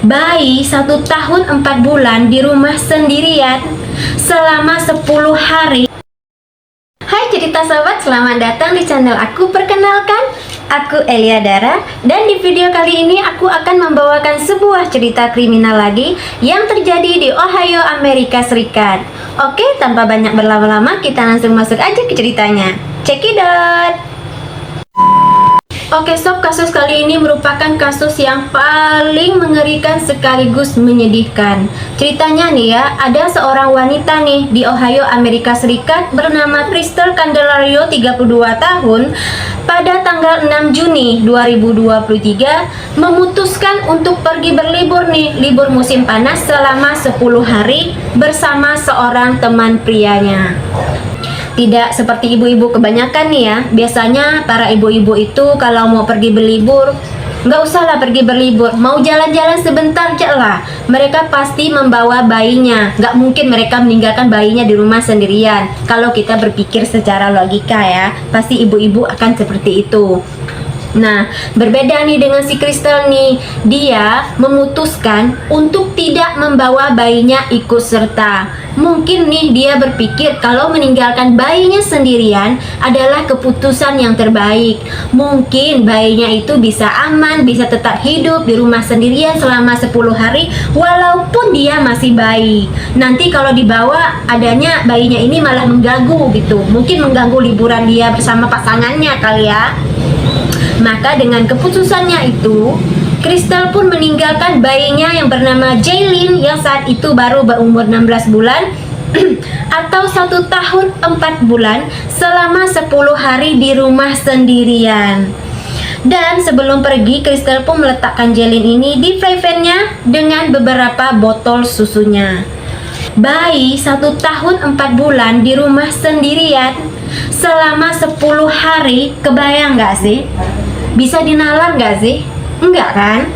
Bayi 1 tahun 4 bulan di rumah sendirian selama 10 hari. Hai cerita sobat, selamat datang di channel aku. Perkenalkan, aku Elia Dara. Dan di video kali ini aku akan membawakan sebuah cerita kriminal lagi yang terjadi di Ohio, Amerika Serikat. Oke, tanpa banyak berlama-lama kita langsung masuk aja ke ceritanya. Cekidot. Oke sob, kasus kali ini merupakan kasus yang paling mengerikan sekaligus menyedihkan. Ceritanya nih ya, ada seorang wanita nih di Ohio, Amerika Serikat bernama Crystal Candelario, 32 tahun, pada tanggal 6 Juni 2023 memutuskan untuk pergi berlibur nih, libur musim panas selama 10 hari bersama seorang teman prianya. Tidak seperti ibu-ibu kebanyakan nih ya. Biasanya para ibu-ibu itu kalau mau pergi berlibur, nggak usahlah pergi berlibur, mau jalan-jalan sebentar aja lah, mereka pasti membawa bayinya. Nggak mungkin mereka meninggalkan bayinya di rumah sendirian. Kalau kita berpikir secara logika ya, pasti ibu-ibu akan seperti itu. Nah, berbeda nih dengan si Crystal nih. Dia memutuskan untuk tidak membawa bayinya ikut serta. Mungkin nih dia berpikir kalau meninggalkan bayinya sendirian adalah keputusan yang terbaik. Mungkin bayinya itu bisa aman, bisa tetap hidup di rumah sendirian selama 10 hari walaupun dia masih bayi. Nanti kalau dibawa adanya bayinya ini malah mengganggu gitu. Mungkin mengganggu liburan dia bersama pasangannya kali ya. Maka dengan keputusannya itu, Crystal pun meninggalkan bayinya yang bernama Jaylin yang saat itu baru berumur 16 bulan atau 1 tahun 4 bulan selama 10 hari di rumah sendirian. Dan sebelum pergi, Crystal pun meletakkan Jaylin ini di fry pan-nya dengan beberapa botol susunya. Bayi 1 tahun 4 bulan di rumah sendirian selama 10 hari, kebayang nggak sih? Bisa dinalar nggak sih? Enggak kan?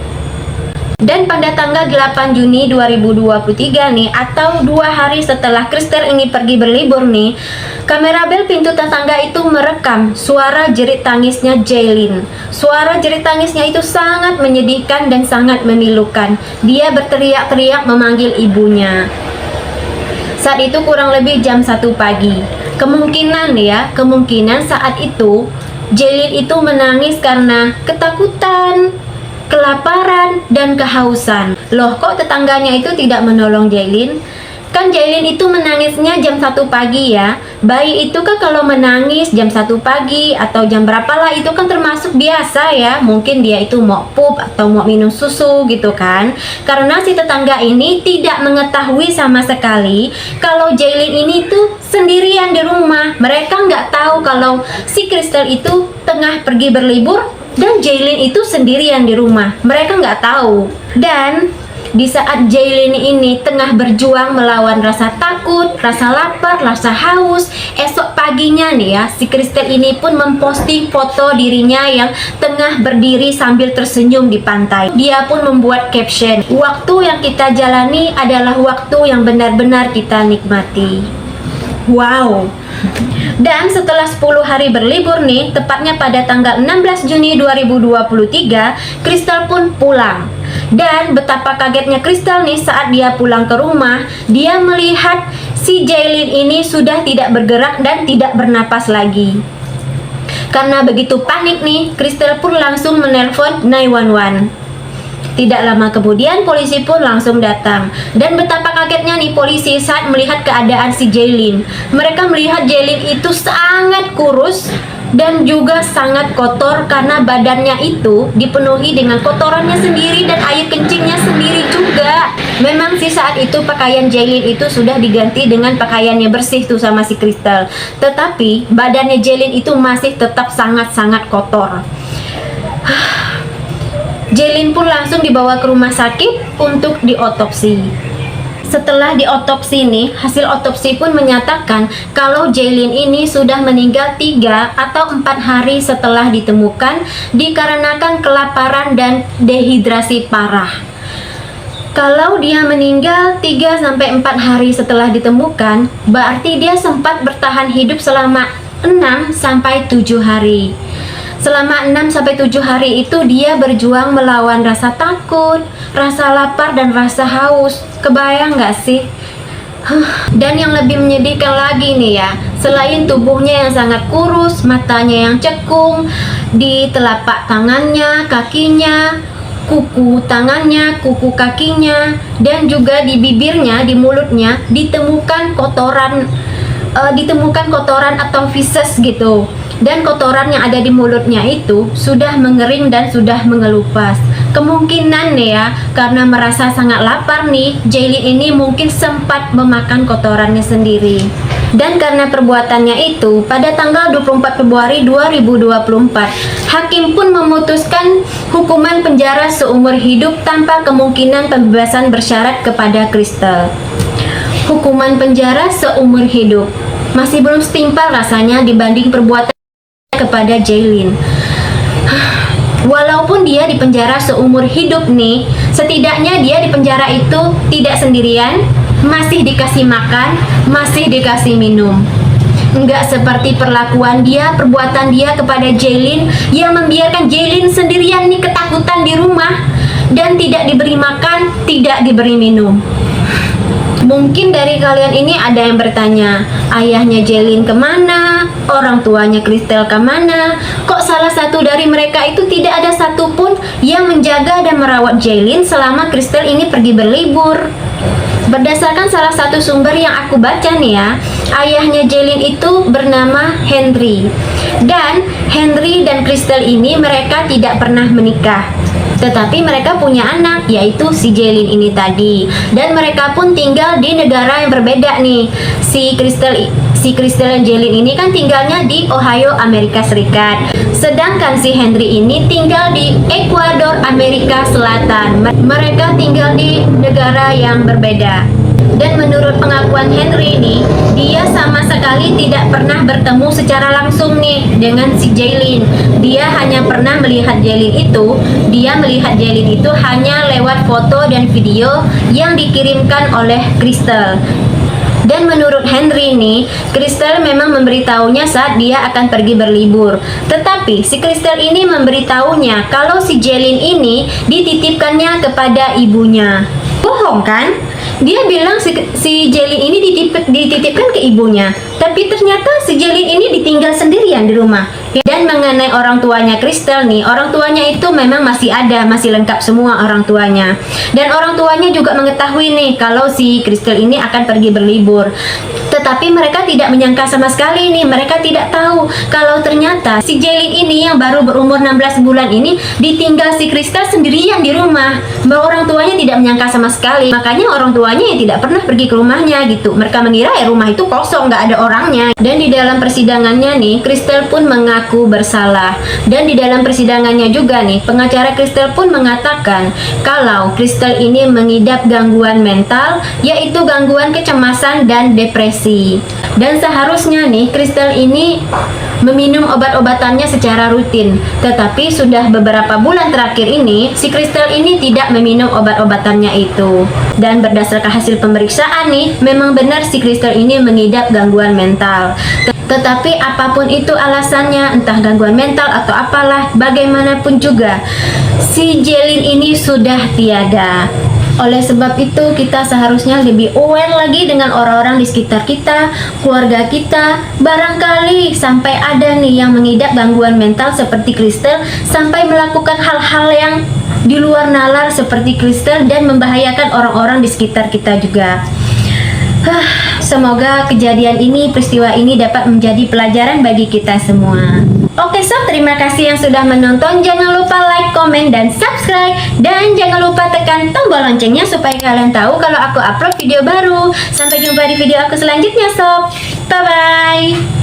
Dan pada tanggal 8 Juni 2023 nih, atau 2 hari setelah Crystal ini pergi berlibur nih, kamera bel pintu tetangga itu merekam suara jerit tangisnya Jaylin. Suara jerit tangisnya itu sangat menyedihkan dan sangat memilukan. Dia berteriak-teriak memanggil ibunya. Saat itu kurang lebih jam 1 pagi. Kemungkinan saat itu Jaylin itu menangis karena ketakutan, kelaparan, dan kehausan. Loh, kok tetangganya itu tidak menolong Jaylin? Kan Jaylin itu menangisnya jam 1 pagi ya. Bayi itu kan kalau menangis jam 1 pagi atau jam berapalah itu kan termasuk biasa ya. Mungkin dia itu mau pup atau mau minum susu gitu kan. Karena si tetangga ini tidak mengetahui sama sekali kalau Jaylin ini tuh sendirian di rumah. Mereka nggak tahu kalau si Crystal itu tengah pergi berlibur dan Jaylin itu sendirian di rumah. Mereka nggak tahu. Dan di saat Jaylin ini tengah berjuang melawan rasa takut, rasa lapar, rasa haus, esok paginya nih ya, si Crystal ini pun memposting foto dirinya yang tengah berdiri sambil tersenyum di pantai. Dia pun membuat caption, "Waktu yang kita jalani adalah waktu yang benar-benar kita nikmati." Wow. Dan setelah 10 hari berlibur nih, tepatnya pada tanggal 16 Juni 2023, Crystal pun pulang. Dan betapa kagetnya Crystal nih saat dia pulang ke rumah, dia melihat si Jaylin ini sudah tidak bergerak dan tidak bernapas lagi. Karena begitu panik nih, Crystal pun langsung menelpon 911. Tidak lama kemudian polisi pun langsung datang. Dan betapa kagetnya nih polisi saat melihat keadaan si Jaylin. Mereka melihat Jaylin itu sangat kurus dan juga sangat kotor karena badannya itu dipenuhi dengan kotorannya sendiri dan air kencingnya sendiri juga. Memang sih saat itu pakaian Jaylin itu sudah diganti dengan pakaiannya bersih tuh sama si Crystal. Tetapi badannya Jaylin itu masih tetap sangat-sangat kotor. Jaylin pun langsung dibawa ke rumah sakit untuk diotopsi. Setelah diotopsi nih, hasil otopsi pun menyatakan kalau Jaylin ini sudah meninggal 3 atau 4 hari setelah ditemukan dikarenakan kelaparan dan dehidrasi parah. Kalau dia meninggal 3-4 hari setelah ditemukan, berarti dia sempat bertahan hidup selama 6-7 hari. Selama 6-7 hari itu dia berjuang melawan rasa takut, rasa lapar, dan rasa haus. Kebayang nggak sih? Dan yang lebih menyedihkan lagi nih ya, selain tubuhnya yang sangat kurus, matanya yang cekung, di telapak tangannya, kakinya, kuku tangannya, kuku kakinya, dan juga di bibirnya, di mulutnya ditemukan kotoran atau feces gitu. Dan kotoran yang ada di mulutnya itu sudah mengering dan sudah mengelupas. Kemungkinan nih ya, karena merasa sangat lapar nih, Jaylin ini mungkin sempat memakan kotorannya sendiri. Dan karena perbuatannya itu, pada tanggal 24 Februari 2024, hakim pun memutuskan hukuman penjara seumur hidup tanpa kemungkinan pembebasan bersyarat kepada Crystal. Hukuman penjara seumur hidup masih belum setimpal rasanya dibanding perbuatan kepada Jaylin. Walaupun dia di penjara seumur hidup nih, setidaknya dia di penjara itu tidak sendirian, masih dikasih makan, masih dikasih minum. Enggak seperti perbuatan dia kepada Jaylin yang membiarkan Jaylin sendirian nih ketakutan di rumah dan tidak diberi makan, tidak diberi minum. Mungkin dari kalian ini ada yang bertanya, ayahnya Jaylin kemana? Orang tuanya Crystal kemana? Kok salah satu dari mereka itu tidak ada satupun yang menjaga dan merawat Jaylin selama Crystal ini pergi berlibur? Berdasarkan salah satu sumber yang aku baca nih ya, ayahnya Jaylin itu bernama Henry. Dan Henry dan Crystal ini mereka tidak pernah menikah. Tetapi mereka punya anak, yaitu si Jaylin ini tadi. Dan mereka pun tinggal di negara yang berbeda nih. Si Crystal dan Jaylin ini kan tinggalnya di Ohio, Amerika Serikat. Sedangkan si Henry ini tinggal di Ekuador, Amerika Selatan. Mereka tinggal di negara yang berbeda. Dan menurut pengakuan Henry ini, dia sama sekali tidak pernah bertemu secara langsung nih dengan si Jaylin. Dia hanya pernah melihat Jaylin itu hanya lewat foto dan video yang dikirimkan oleh Crystal. Dan menurut Henry nih, Crystal memang memberitahunya saat dia akan pergi berlibur. Tetapi si Crystal ini memberitahunya kalau si Jaylin ini dititipkannya kepada ibunya. Bohong kan? Dia bilang si Jaylin ini dititipkan ke ibunya, tapi ternyata si Jaylin ini ditinggal sendirian di rumah. Dan mengenai orang tuanya Crystal nih, orang tuanya itu memang masih ada, masih lengkap semua orang tuanya. Dan orang tuanya juga mengetahui nih kalau si Crystal ini akan pergi berlibur. Tetapi mereka tidak menyangka sama sekali nih, mereka tidak tahu kalau ternyata si Jaylin ini yang baru berumur 16 bulan ini ditinggal si Crystal sendirian di rumah. Orang tuanya tidak menyangka sama sekali. Makanya orang tuanya yang tidak pernah pergi ke rumahnya gitu. Mereka mengira ya rumah itu kosong, nggak ada orangnya. Dan di dalam persidangannya nih, Crystal pun mengaku bersalah. Dan di dalam persidangannya juga nih, pengacara Crystal pun mengatakan kalau Crystal ini mengidap gangguan mental, yaitu gangguan kecemasan dan depresi. Dan seharusnya nih, Crystal ini meminum obat-obatannya secara rutin. Tetapi sudah beberapa bulan terakhir ini, si Crystal ini tidak meminum obat-obatannya itu. Dan berdasarkan hasil pemeriksaan nih, memang benar si Crystal ini mengidap gangguan mental. Tetapi apapun itu alasannya, entah gangguan mental atau apalah, bagaimanapun juga, si Jaylin ini sudah tiada. Oleh sebab itu, kita seharusnya lebih aware lagi dengan orang-orang di sekitar kita, keluarga kita. Barangkali sampai ada nih yang mengidap gangguan mental seperti Crystal, sampai melakukan hal-hal yang di luar nalar seperti Crystal dan membahayakan orang-orang di sekitar kita juga. Semoga kejadian ini, peristiwa ini dapat menjadi pelajaran bagi kita semua. Oke sob, terima kasih yang sudah menonton. Jangan lupa like, komen, dan subscribe. Dan jangan lupa tekan tombol loncengnya supaya kalian tahu kalau aku upload video baru. Sampai jumpa di video aku selanjutnya sob. Bye-bye.